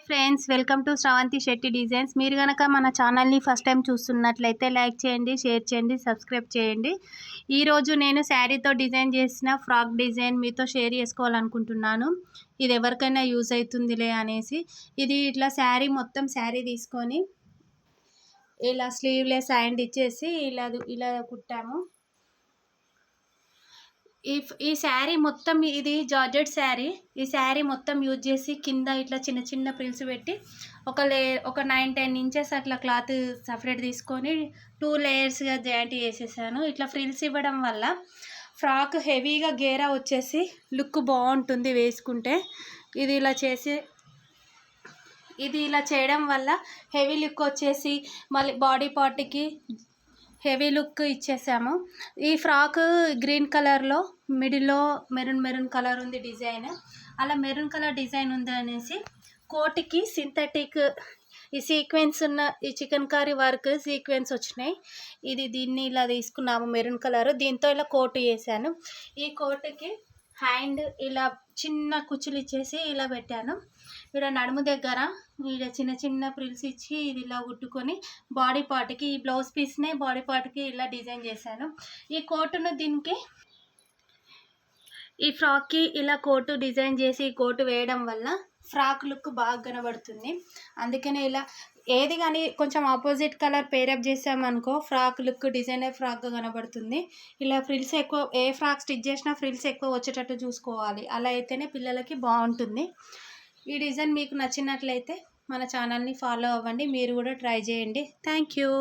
Friends, welcome to Sravanthi Shetty designs. మీరు కనుక మన ఛానల్ని ఫస్ట్ టైం చూస్తున్నట్లయితే లైక్ చేయండి, షేర్ చేయండి, సబ్స్క్రైబ్ చేయండి. ఈరోజు నేను శారీతో డిజైన్ చేసిన ఫ్రాక్ డిజైన్ మీతో షేర్ చేసుకోవాలనుకుంటున్నాను. ఇది ఎవరికైనా యూజ్ అవుతుందిలే అనేసి. ఇది ఇట్లా శారీ తీసుకొని ఇలా స్లీవ్లెస్ హ్యాండ్ ఇచ్చేసి ఇలా కుట్టాము. ఈ శారీ మొత్తం ఇది జార్జెట్ శారీ. ఈ శారీ మొత్తం యూజ్ చేసి కింద ఇట్లా చిన్న చిన్న ప్రిల్స్ పెట్టి ఒక 9-10 ఇంచెస్ అట్లా క్లాత్ సపరేట్ తీసుకొని 2 లేయర్స్గా జాయింట్ చేసేసాను. ఇట్లా ఫ్రిల్స్ ఇవ్వడం వల్ల ఫ్రాక్ హెవీగా గేరా వచ్చేసి లుక్ బాగుంటుంది వేసుకుంటే. ఇది ఇలా చేయడం వల్ల హెవీ లుక్ వచ్చేసి మళ్ళీ బాడీ పార్ట్కి హెవీ లుక్ ఇచ్చేసాము. ఈ ఫ్రాక్ గ్రీన్ కలర్లో మిడిల్లో మెరూన్ కలర్ ఉంది డిజైన్. అలా మెరూన్ కలర్ డిజైన్ ఉంది అనేసి కోటికి సింథటిక్ ఈ సీక్వెన్స్ ఉన్న ఈ చికెన్ కర్రీ వర్క్ సీక్వెన్స్ వచ్చినాయి. దీన్ని ఇలా తీసుకున్నాము మెరూన్ కలర్. దీంతో ఇలా కోటు వేసాను. ఈ కోటుకి హ్యాండ్ ఇలా చిన్న కుచ్చులు ఇచ్చేసి ఇలా పెట్టాను. ఇక్కడ నడుము దగ్గర చిన్న చిన్న ప్రిల్స్ ఇచ్చి ఇది ఇలా కుట్టుకొని బాడీ పార్ట్కి ఈ బ్లౌజ్ పీస్నే బాడీ పార్ట్కి ఇలా డిజైన్ చేశాను. ఈ కోటును ఈ ఫ్రాక్కి ఇలా కోటు డిజైన్ చేసి ఈ కోటు వేయడం వల్ల ఫ్రాక్ లుక్ బాగా కనబడుతుంది. అందుకనే ఇలా ఏది కానీ కొంచెం ఆపోజిట్ కలర్ పేరప్ చేసామనుకో ఫ్రాక్ లుక్ డిజైనర్ ఫ్రాక్గా కనబడుతుంది. ఇలా ఫ్రిల్స్ ఎక్కువ ఏ ఫ్రాక్ స్టిచ్ చేసినా ఫ్రిల్స్ ఎక్కువ వచ్చేటట్టు చూసుకోవాలి. అలా అయితేనే పిల్లలకి బాగుంటుంది. ఈ డిజైన్ మీకు నచ్చినట్లయితే మన ఛానల్ని ఫాలో అవ్వండి. మీరు కూడా ట్రై చేయండి. Thank you.